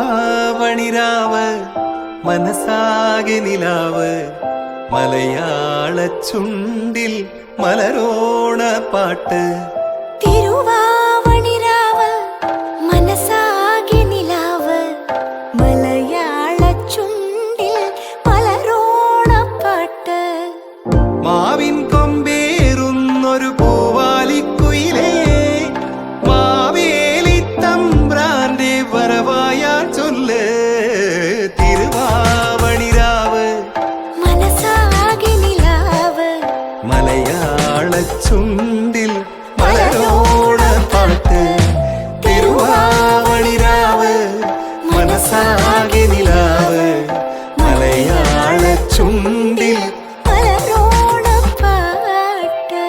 തിരുവാവണിരാവ് മനസാകെ നിലാവ് മലയാള ചുണ്ടിൽ മലരോണ പാട്ട്. തിരുവാവണിരാവ് മനസാകെ നിലാവ് മലയാള ചുണ്ടിൽ മലരോണ പാട്ട്. മാവിൻ കൊമ്പേറുന്നൊരു പൂവാലിക്കുയിലേ മാവേലി തമ്പ്രാന്റെ വരവായാ ചൊല്ല്. തിരുവാവണിരാവ് മനസാകെ നിലാവ് മലയാള ചുണ്ടിൽ മലരോണ പാട്ട്. തിരുവാവണിരാവ് മനസാകെ നിലാവ് മലയാള ചുണ്ടിൽ മലരോണ പാട്ട്.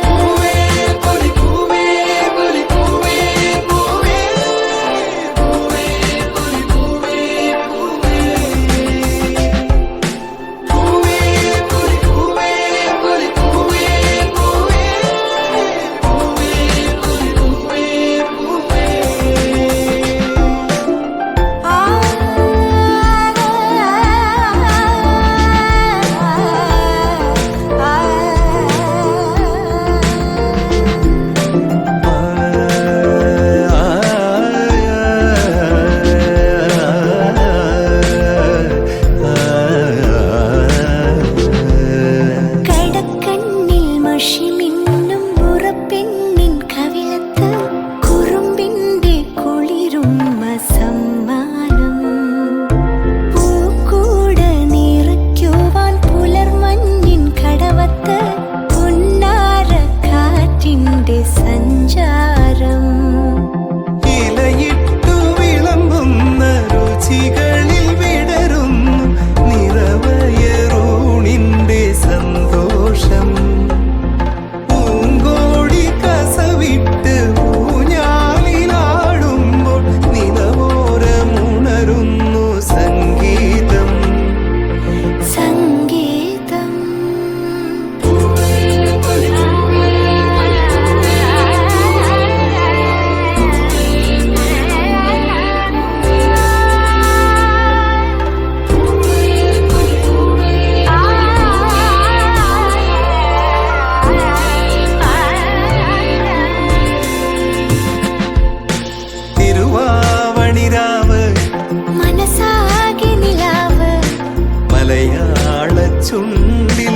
മനസാകെ നിലാവ് മലയാള ചുണ്ടിൽ